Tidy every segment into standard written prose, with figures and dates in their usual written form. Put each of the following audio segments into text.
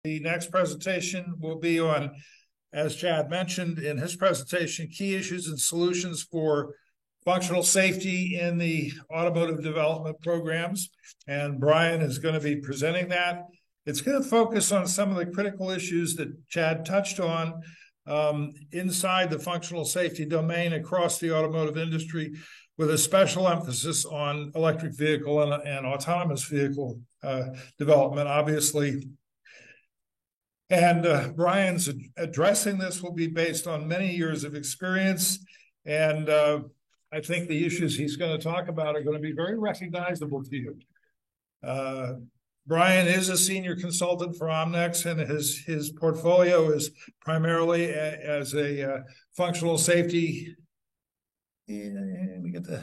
The next presentation will be on, as Chad mentioned in his presentation, key issues and solutions for functional safety in the automotive development programs. And Brian is going to be presenting that. It's going to focus on some of the critical issues that Chad touched on inside the functional safety domain across the automotive industry, with a special emphasis on electric vehicle and autonomous vehicle development, obviously. And Brian's addressing this will be based on many years of experience. And I think the issues he's going to talk about are going to be very recognizable to you. Brian is a senior consultant for Omnex, and his portfolio is primarily as a functional safety. Let me get the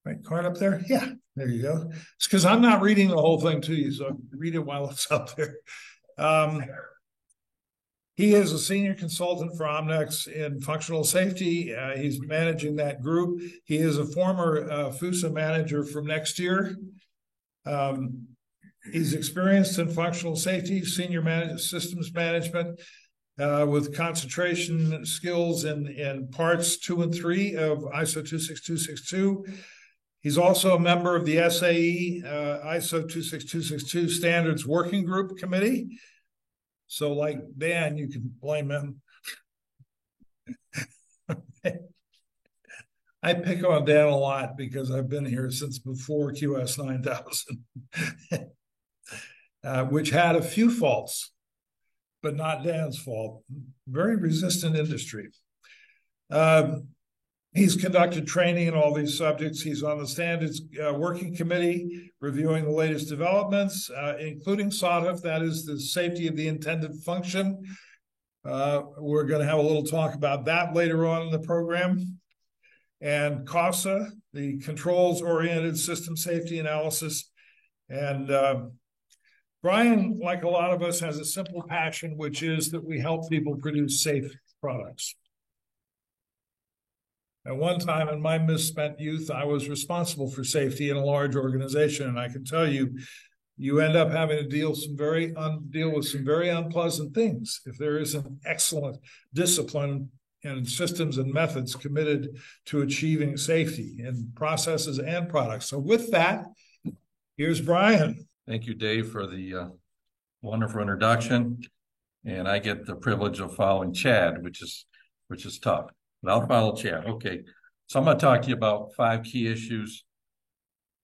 right card up there. Yeah, there you go. It's because I'm not reading the whole thing to you, so read it while it's up there. He is a senior consultant for Omnex in functional safety. He's managing that group. He is a former FUSA manager from Nexteer. He's experienced in functional safety, senior systems management, with concentration skills in parts 2 and 3 of ISO 26262. He's also a member of the SAE ISO 26262 Standards Working Group Committee. So like Dan, you can blame him. I pick on Dan a lot because I've been here since before QS 9000, which had a few faults, but not Dan's fault. Very resistant industry. He's conducted training in all these subjects. He's on the Standards Working Committee, reviewing the latest developments, including SOTF, that is the safety of the intended function. We're going to have a little talk about that later on in the program. And COSA, the Controls-Oriented System Safety Analysis. And Brian, like a lot of us, has a simple passion, which is that we help people produce safe products. At one time in my misspent youth, I was responsible for safety in a large organization, and I can tell you, you end up having to deal with some very unpleasant things if there isn't excellent discipline and systems and methods committed to achieving safety in processes and products. So with that, here's Brian. Thank you, Dave, for the wonderful introduction. And I get the privilege of following Chad, which is tough. But I'll follow Chad. Okay. So I'm going to talk to you about 5 key issues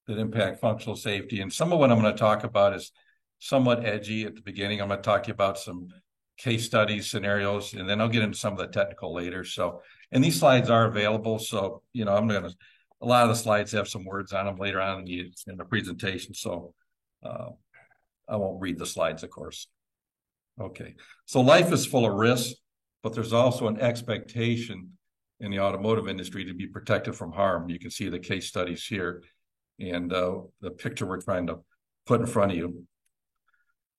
that impact functional safety. And some of what I'm going to talk about is somewhat edgy at the beginning. I'm going to talk to you about some case studies, scenarios, and then I'll get into some of the technical later. So, and these slides are available. So, you know, a lot of the slides have some words on them later on in the presentation. So I won't read the slides, of course. Okay. So life is full of risks, but there's also an expectation in the automotive industry to be protected from harm. You can see the case studies here and the picture we're trying to put in front of you.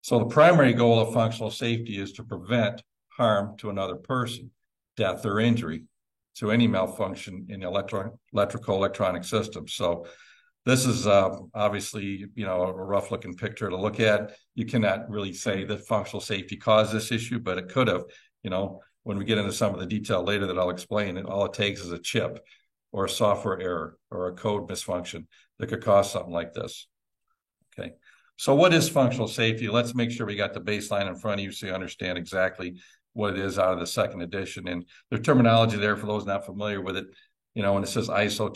So the primary goal of functional safety is to prevent harm to another person, death or injury, to any malfunction in the electronic system. So this is obviously, you know, a rough looking picture to look at. You cannot really say that functional safety caused this issue, but it could have. You know, when we get into some of the detail later that I'll explain, and all it takes is a chip or a software error or a code misfunction that could cause something like this. Okay. So what is functional safety? Let's make sure we got the baseline in front of you so you understand exactly what it is out of the 2nd edition. And the terminology there, for those not familiar with it, you know, when it says ISO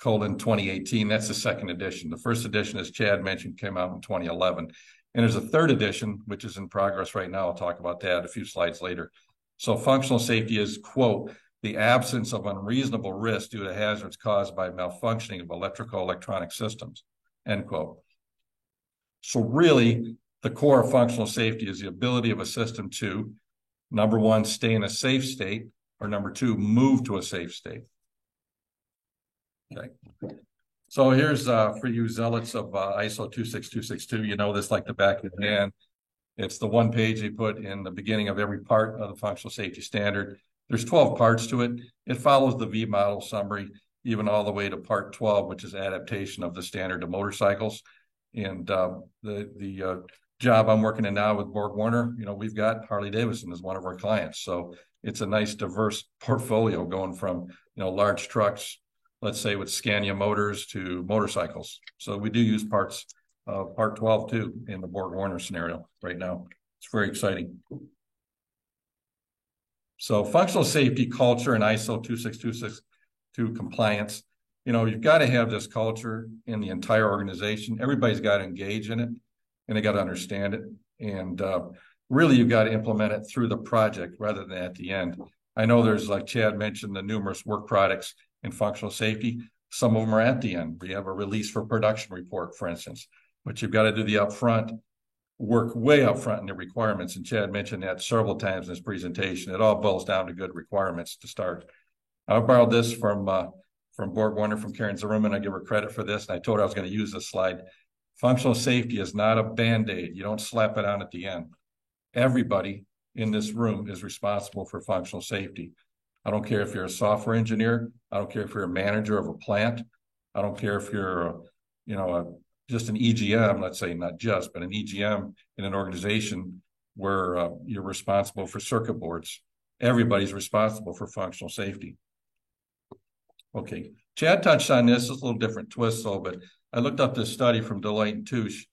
26262:2018, that's the 2nd edition. The 1st edition, as Chad mentioned, came out in 2011. And there's a 3rd edition, which is in progress right now. I'll talk about that a few slides later. So functional safety is, quote, the absence of unreasonable risk due to hazards caused by malfunctioning of electronic systems, end quote. So really, the core of functional safety is the ability of a system to, number 1, stay in a safe state, or number 2, move to a safe state. Okay. So here's for you zealots of ISO 26262, you know this like the back of your hand. It's the one page they put in the beginning of every part of the functional safety standard. There's 12 parts to it. It follows the V model summary, even all the way to part 12, which is adaptation of the standard to motorcycles. And the job I'm working in now with Borg Warner, we've got Harley Davidson as one of our clients. So it's a nice diverse portfolio going from, large trucks, let's say with Scania motors, to motorcycles. So we do use parts of Part 12 too in the Borg Warner scenario right now. It's very exciting. So functional safety culture and ISO 26262 compliance, you've got to have this culture in the entire organization. Everybody's got to engage in it and they got to understand it. And really, you've got to implement it through the project rather than at the end. I know there's, like Chad mentioned, the numerous work products in functional safety. Some of them are at the end. We have a release for production report, for instance, but you've got to do the upfront work way up front in the requirements. And Chad mentioned that several times in his presentation. It all boils down to good requirements to start. I borrowed this from Borg Warner, from Karen Zimmerman. I give her credit for this. And I told her I was going to use this slide. Functional safety is not a Band-Aid. You don't slap it on at the end. Everybody in this room is responsible for functional safety. I don't care if you're a software engineer. I don't care if you're a manager of a plant. I don't care if you're, just an EGM, let's say, not just, but an EGM in an organization where you're responsible for circuit boards. Everybody's responsible for functional safety. Okay, Chad touched on this. It's a little different twist, though, but I looked up this study from Deloitte and Touche,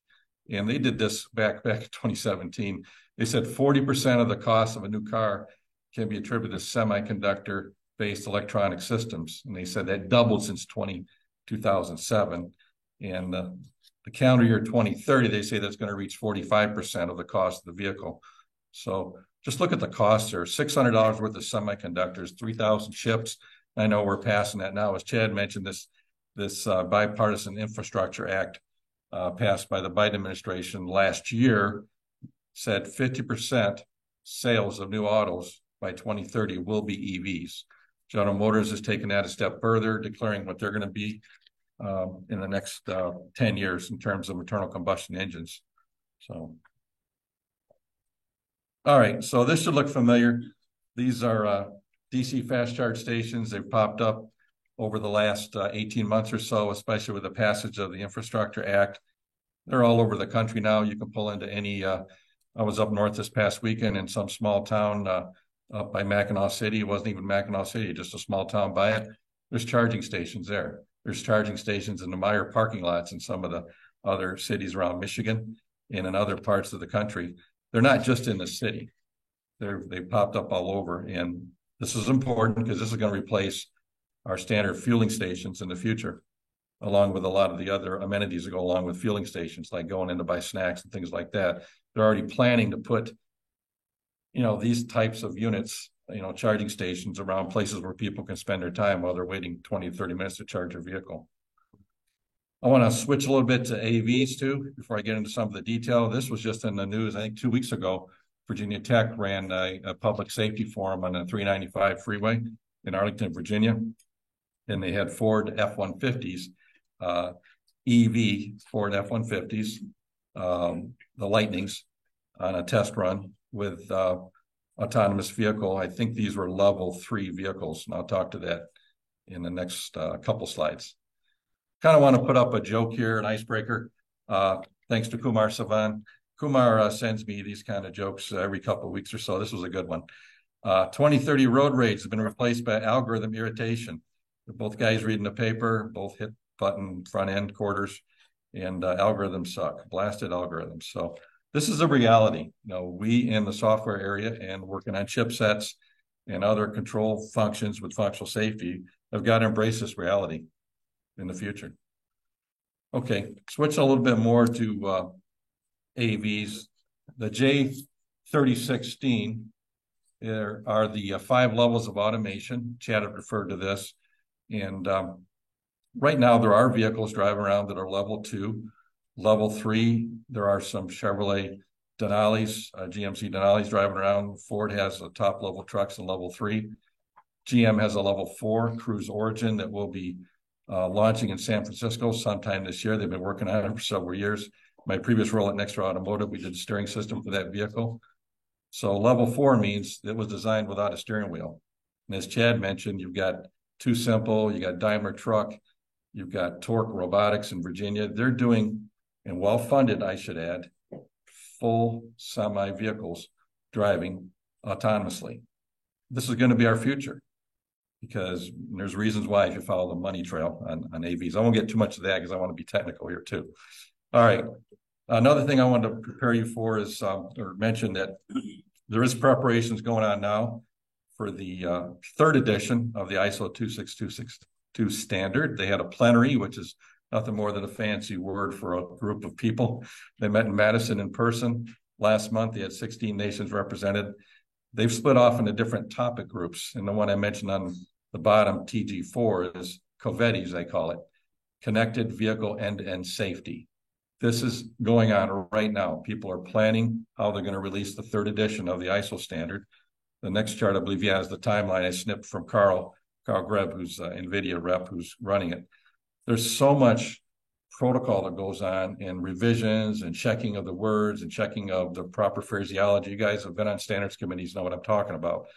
and they did this back in 2017. They said 40% of the cost of a new car can be attributed to semiconductor-based electronic systems. And they said that doubled since 2007. And the calendar year 2030, they say that's going to reach 45% of the cost of the vehicle. So just look at the cost there. $600 worth of semiconductors, 3,000 chips. I know we're passing that now. As Chad mentioned, this bipartisan infrastructure act passed by the Biden administration last year said 50% sales of new autos by 2030 will be EVs. General Motors has taken that a step further, declaring what they're going to be in the next 10 years in terms of internal combustion engines. So, all right, so this should look familiar. These are DC fast charge stations. They've popped up over the last 18 months or so, especially with the passage of the Infrastructure Act. They're all over the country now. You can pull into any, I was up north this past weekend in some small town up by Mackinac City. It wasn't even Mackinac City, just a small town by it. There's charging stations there. There's charging stations in the Meijer parking lots in some of the other cities around Michigan and in other parts of the country. They're not just in the city. They've popped up all over. And this is important because this is going to replace our standard fueling stations in the future, along with a lot of the other amenities that go along with fueling stations, like going in to buy snacks and things like that. They're already planning to put, these types of units, charging stations around places where people can spend their time while they're waiting 20 to 30 minutes to charge their vehicle. I want to switch a little bit to AVs too, before I get into some of the detail. This was just in the news, I think 2 weeks ago. Virginia Tech ran a public safety forum on the 395 freeway in Arlington, Virginia. And they had Ford F-150s, EV Ford F-150s, the Lightnings, on a test run with autonomous vehicle. I think these were level 3 vehicles, and I'll talk to that in the next couple slides. Kind of want to put up a joke here, an icebreaker. Thanks to Kumar Savan. Kumar sends me these kind of jokes every couple of weeks or so. This was a good one. 2030 road rage has been replaced by algorithm irritation. Both guys reading the paper, both hit button front end quarters, and algorithms suck, blasted algorithms. So this is a reality. We in the software area and working on chipsets and other control functions with functional safety have got to embrace this reality in the future. Okay, switch a little bit more to AVs. The J3016, there are the 5 levels of automation. Chad had referred to this. And right now, there are vehicles driving around that are level 2. Level 3, there are some Chevrolet Denali's, GMC Denali's driving around. Ford has a top level trucks in level 3. GM has a level 4 Cruise Origin that will be launching in San Francisco sometime this year. They've been working on it for several years. My previous role at Nextra Automotive, we did a steering system for that vehicle. So level 4 means it was designed without a steering wheel. And as Chad mentioned, you've got Too Simple, you got Daimler Truck, you've got Torque Robotics in Virginia. They're doing and well-funded, I should add, full semi-vehicles driving autonomously. This is going to be our future, because there's reasons why if you follow the money trail on AVs. I won't get too much of that because I want to be technical here too. All right. Another thing I wanted to prepare you for is, or mention that there is preparations going on now for the third edition of the ISO 26262 standard. They had a plenary, which is nothing more than a fancy word for a group of people. They met in Madison in person last month. They had 16 nations represented. They've split off into different topic groups. And the one I mentioned on the bottom, TG4, is COVETIS, they call it, Connected Vehicle End-to-End Safety. This is going on right now. People are planning how they're going to release the third edition of the ISO standard. The next chart, I believe, has the timeline I snipped from Carl Greb, who's NVIDIA rep, who's running it. There's so much protocol that goes on in revisions and checking of the words and checking of the proper phraseology. You guys have been on standards committees, know what I'm talking about.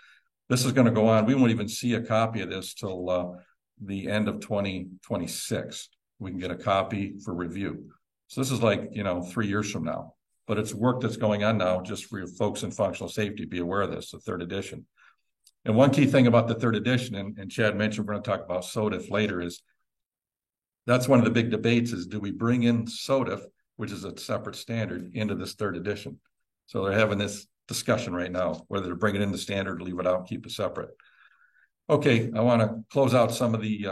This is going to go on. We won't even see a copy of this till the end of 2026. We can get a copy for review. So this is like, 3 years from now, but it's work that's going on now just for your folks in functional safety. Be aware of this, the third edition. And one key thing about the third edition, and Chad mentioned, we're going to talk about SOTIF later, is that's one of the big debates is, do we bring in SOTIF, which is a separate standard, into this third edition? So they're having this discussion right now, whether to bring it in the standard, leave it out, keep it separate. Okay, I want to close out some of the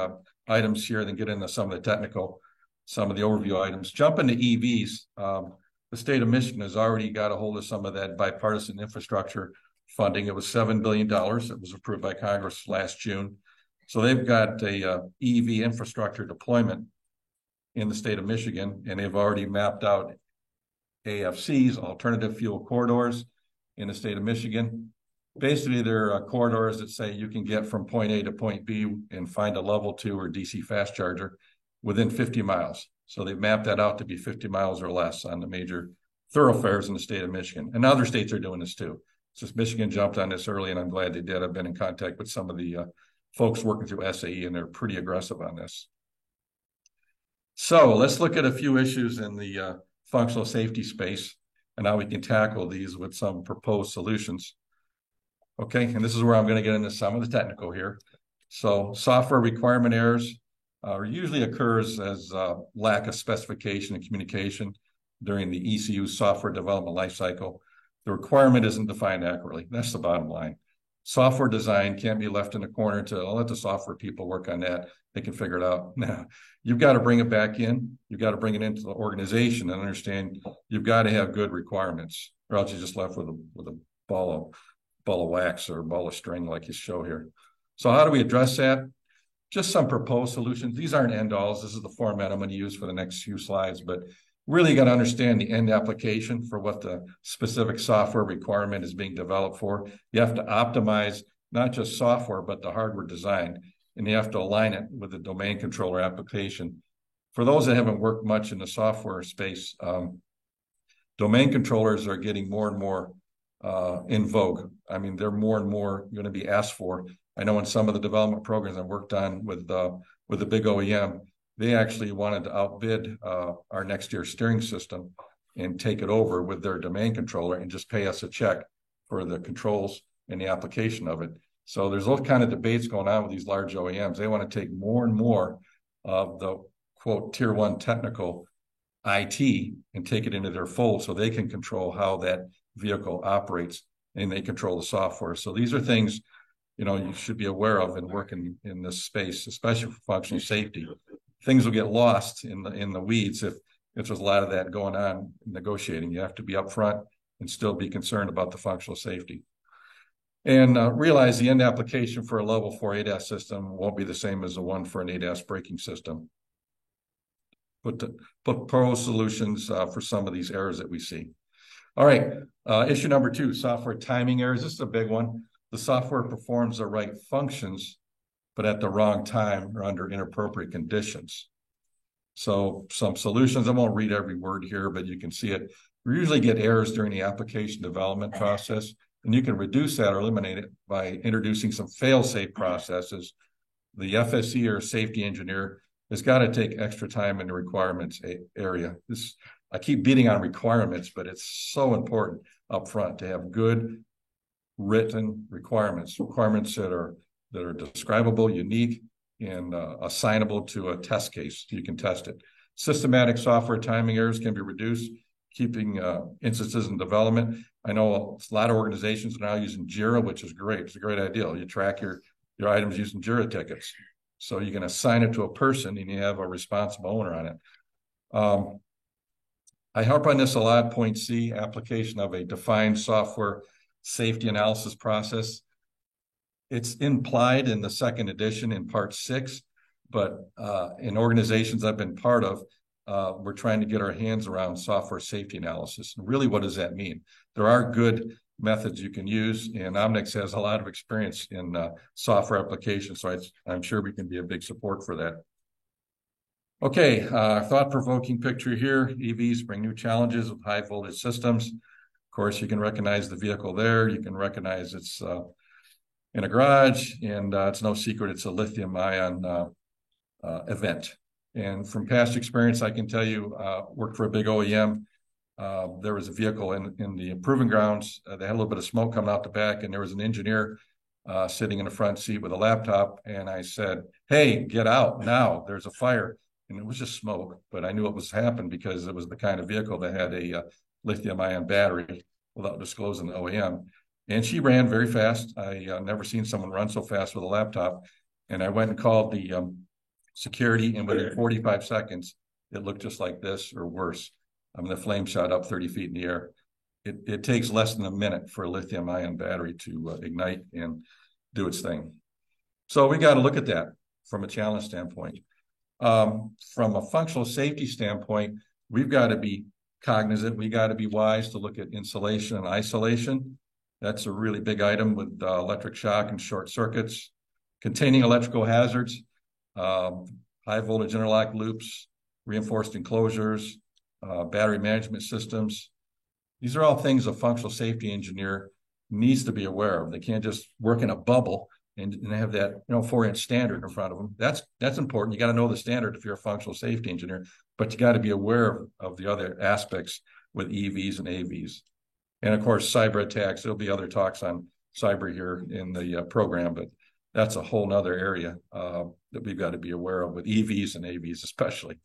items here, then get into some of the technical, some of the overview items. Jump into EVs. The state of Michigan has already got a hold of some of that bipartisan infrastructure funding. It was $7 billion. It was approved by Congress last June. So they've got a EV infrastructure deployment in the state of Michigan, and they've already mapped out AFCs, alternative fuel corridors, in the state of Michigan. Basically, they're corridors that say you can get from point A to point B and find a level 2 or DC fast charger within 50 miles. So they've mapped that out to be 50 miles or less on the major thoroughfares in the state of Michigan. And other states are doing this too. It's just Michigan jumped on this early, and I'm glad they did. I've been in contact with some of the folks working through SAE, and they're pretty aggressive on this. So let's look at a few issues in the functional safety space and how we can tackle these with some proposed solutions. Okay, and this is where I'm going to get into some of the technical here. So software requirement errors usually occurs as lack of specification and communication during the ECU software development lifecycle. The requirement isn't defined accurately. That's the bottom line. Software design can't be left in the corner to let the software people work on that. They can figure it out. Now, you've got to bring it back in. You've got to bring it into the organization and understand you've got to have good requirements, or else you're just left with a ball of wax or a ball of string like you show here. So how do we address that? Just some proposed solutions. These aren't end-alls. This is the format I'm going to use for the next few slides, but really you got to understand the end application for what the specific software requirement is being developed for. You have to optimize not just software, but the hardware design, and you have to align it with the domain controller application. For those that haven't worked much in the software space, domain controllers are getting more and more in vogue. I mean, they're more and more going to be asked for. I know in some of the development programs I've worked on with the big OEM, they actually wanted to outbid our next year steering system and take it over with their domain controller and just pay us a check for the controls and the application of it. So there's those kind of debates going on with these large OEMs. They want to take more and more of the, quote, tier one technical IT and take it into their fold so they can control how that vehicle operates and they control the software. So these are things, you should be aware of and working in this space, especially for functional safety. Things will get lost in the weeds if there's a lot of that going on negotiating. You have to be upfront and still be concerned about the functional safety. And realize the end application for a level 4 ADAS system won't be the same as the one for an ADAS braking system. Put pro solutions for some of these errors that we see. All right, issue number 2, software timing errors. This is a big one. The software performs the right functions, but at the wrong time or under inappropriate conditions. So some solutions, I won't read every word here, but you can see it. We usually get errors during the application development process, and you can reduce that or eliminate it by introducing some fail-safe processes. The FSE or safety engineer has got to take extra time in the requirements area. I keep beating on requirements, but it's so important up front to have good written requirements that are describable, unique, and assignable to a test case. You can test it. Systematic software timing errors can be reduced, keeping instances in development. I know a lot of organizations are now using Jira, which is great. It's a great idea. You track your items using Jira tickets. So you can assign it to a person and you have a responsible owner on it. I harp on this a lot. Point C, application of a defined software safety analysis process. It's implied in the second edition in part 6, but in organizations I've been part of, we're trying to get our hands around software safety analysis. And really, what does that mean? There are good methods you can use, and Omnex has a lot of experience in software applications, so I'm sure we can be a big support for that. Okay, thought-provoking picture here. EVs bring new challenges with high voltage systems. Of course, you can recognize the vehicle there. You can recognize it's in a garage, and it's no secret it's a lithium-ion event. And from past experience, I can tell you, worked for a big OEM. There was a vehicle in the proving grounds. They had a little bit of smoke coming out the back, and there was an engineer sitting in the front seat with a laptop. And I said, "Hey, get out now. There's a fire." And it was just smoke, but I knew it was happening because it was the kind of vehicle that had a lithium-ion battery without disclosing the OEM. And she ran very fast. I never seen someone run so fast with a laptop. And I went and called the security, and within 45 seconds, it looked just like this or worse. I mean, the flame shot up 30 feet in the air. It takes less than a minute for a lithium-ion battery to ignite and do its thing. So we got to look at that from a challenge standpoint. From a functional safety standpoint, we've got to be cognizant. We got to be wise to look at insulation and isolation. That's a really big item with electric shock and short circuits, containing electrical hazards, high voltage interlock loops, reinforced enclosures, battery management systems. These are all things a functional safety engineer needs to be aware of. They can't just work in a bubble and have that 4-inch standard in front of them. That's important. You got to know the standard if you're a functional safety engineer, but you got to be aware of the other aspects with EVs and AVs. And of course, cyber attacks. There'll be other talks on cyber here in the program, but that's a whole nother area that we've got to be aware of with EVs and AVs especially.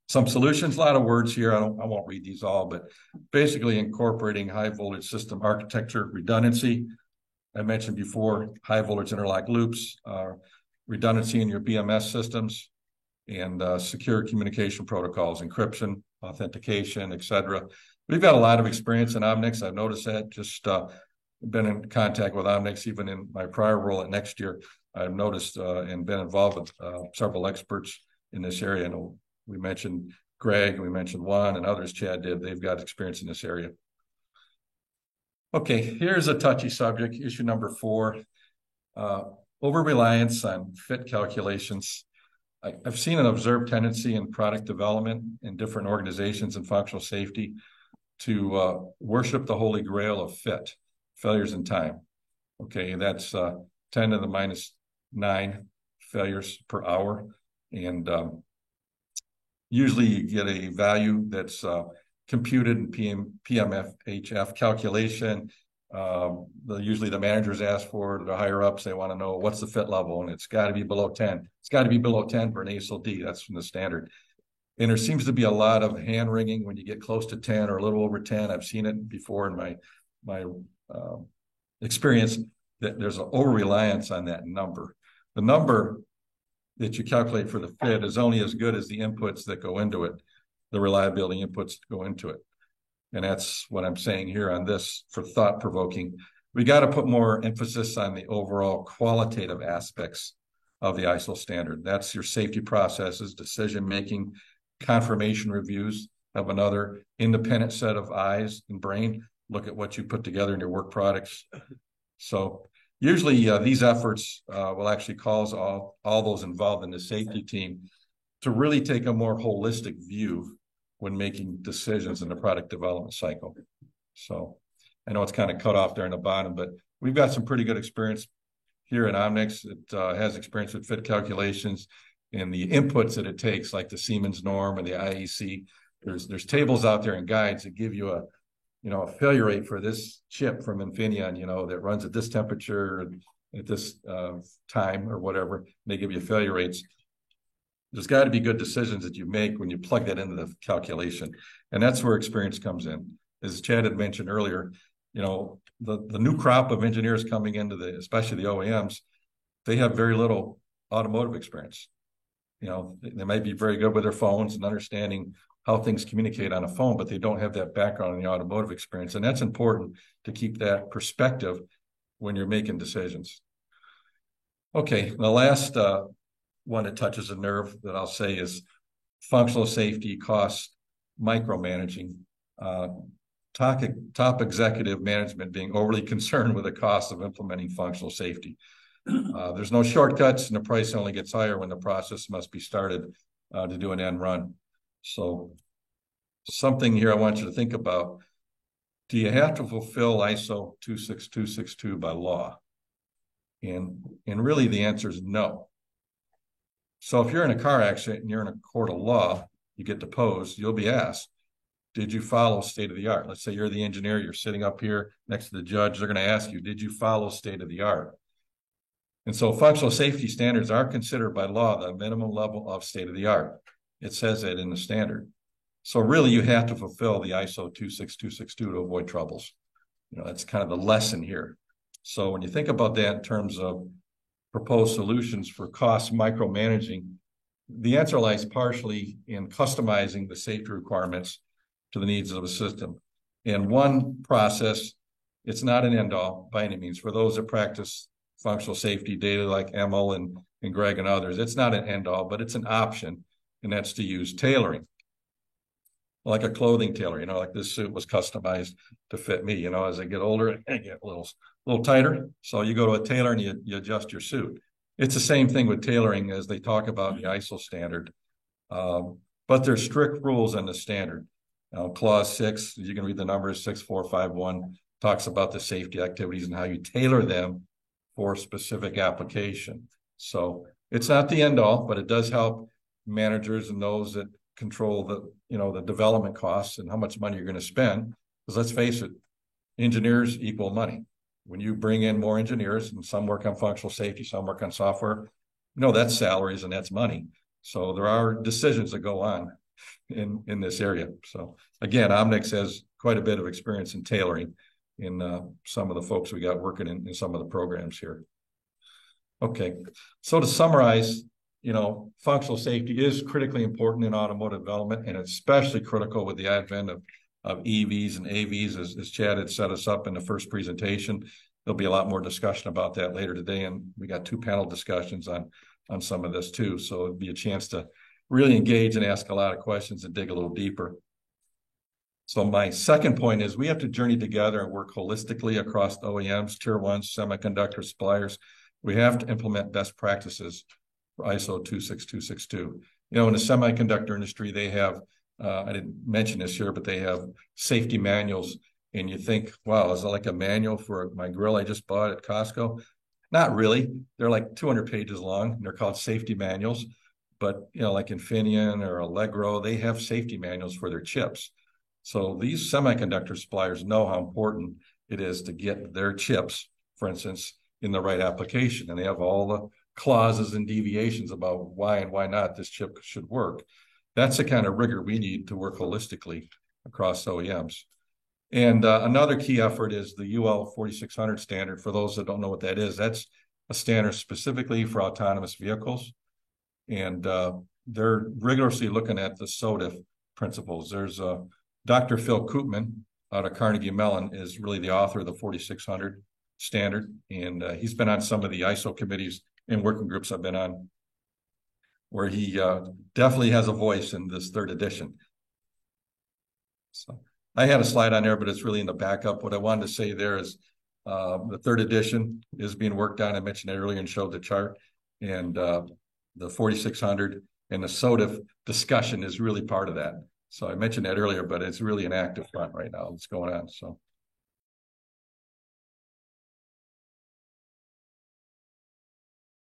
Some solutions, a lot of words here. I won't read these all, but basically incorporating high voltage system architecture, redundancy. I mentioned before, high voltage interlock loops, redundancy in your BMS systems, and secure communication protocols, encryption, authentication, etc. We've got a lot of experience in Omnex. I've noticed that. Just been in contact with Omnex even in my prior role at NextYear. I've noticed and been involved with several experts in this area. And we mentioned Greg, we mentioned Juan, and others Chad did. They've got experience in this area. Okay, here's a touchy subject, issue number 4, over-reliance on fit calculations. I've seen an observed tendency in product development in different organizations in functional safety to worship the holy grail of fit, failures in time. Okay, that's 10 to the -9 failures per hour. And usually you get a value that's computed in PMFHF calculation. Usually the managers ask for it, the higher ups, they want to know what's the fit level, and it's got to be below 10. It's got to be below 10 for an ASIL D. That's from the standard. And there seems to be a lot of hand wringing when you get close to 10 or a little over 10. I've seen it before in my experience that there's an over-reliance on that number. The number that you calculate for the fit is only as good as the inputs that go into it, the reliability inputs that go into it. And that's what I'm saying here on this for thought-provoking. We got to put more emphasis on the overall qualitative aspects of the ISO standard. That's your safety processes, decision-making, confirmation reviews, have another independent set of eyes and brain, look at what you put together in your work products. So usually these efforts will actually cause all those involved in the safety team to really take a more holistic view when making decisions in the product development cycle. So I know it's kind of cut off there in the bottom, but we've got some pretty good experience here at Omnex. It has experience with fit calculations, and the inputs that it takes, like the Siemens norm and the IEC. There's tables out there and guides that give you a failure rate for this chip from Infineon, that runs at this temperature and at this time or whatever. They give you failure rates. There's got to be good decisions that you make when you plug that into the calculation. And that's where experience comes in. As Chad had mentioned earlier, the new crop of engineers coming into especially the OEMs, they have very little automotive experience. They might be very good with their phones and understanding how things communicate on a phone, but they don't have that background in the automotive experience. And that's important to keep that perspective when you're making decisions. Okay, the last one that touches a nerve that I'll say is functional safety, cost, micromanaging. Top executive management being overly concerned with the cost of implementing functional safety. There's no shortcuts, and the price only gets higher when the process must be started to do an end run. So something here I want you to think about. Do you have to fulfill ISO 26262 by law? And really the answer is no. So if you're in a car accident and you're in a court of law, you get deposed, you'll be asked, did you follow state of the art? Let's say you're the engineer, you're sitting up here next to the judge, they're going to ask you, did you follow state of the art? And so functional safety standards are considered by law the minimum level of state of the art. It says that in the standard. So really you have to fulfill the ISO 26262 to avoid troubles. That's kind of the lesson here. So when you think about that in terms of proposed solutions for cost micromanaging, the answer lies partially in customizing the safety requirements to the needs of a system. In one process, it's not an end all by any means. For those that practice functional safety data like Emil and Greg and others, it's not an end all, but it's an option, and that's to use tailoring. Like a clothing tailor, like this suit was customized to fit me. As I get older, I get a little tighter. So you go to a tailor and you adjust your suit. It's the same thing with tailoring as they talk about in the ISO standard. But there's strict rules in the standard. Clause 6, you can read the numbers, 6451, talks about the safety activities and how you tailor them for specific application. So it's not the end all, but it does help managers and those that control the development costs and how much money you're going to spend. Because let's face it, engineers equal money. When you bring in more engineers, and some work on functional safety, some work on software, that's salaries and that's money. So there are decisions that go on in this area. So again, Omnix has quite a bit of experience in tailoring in some of the folks we got working in some of the programs here. Okay, so to summarize, functional safety is critically important in automotive development, and especially critical with the advent of EVs and AVs, as Chad had set us up in the first presentation. There'll be a lot more discussion about that later today, and we got 2 panel discussions on some of this too. So it'd be a chance to really engage and ask a lot of questions and dig a little deeper. So my second point is we have to journey together and work holistically across the OEMs, tier 1s, semiconductor suppliers. We have to implement best practices for ISO 26262. In the semiconductor industry, they have, I didn't mention this here, but they have safety manuals. And you think, wow, is it like a manual for my grill I just bought at Costco? Not really. They're like 200 pages long, and they're called safety manuals. But, like Infineon or Allegro, they have safety manuals for their chips. So these semiconductor suppliers know how important it is to get their chips, for instance, in the right application. And they have all the clauses and deviations about why and why not this chip should work. That's the kind of rigor we need to work holistically across OEMs. And another key effort is the UL 4600 standard. For those that don't know what that is, that's a standard specifically for autonomous vehicles. And they're rigorously looking at the SOTIF principles. There's Dr. Phil Koopman out of Carnegie Mellon is really the author of the 4600 standard. And he's been on some of the ISO committees and working groups I've been on, where he definitely has a voice in this 3rd edition. So I had a slide on there, but it's really in the backup. What I wanted to say there is the 3rd edition is being worked on. I mentioned it earlier and showed the chart. And the 4600 and the SOTIF discussion is really part of that. So I mentioned that earlier, but it's really an active front right now that's going on. So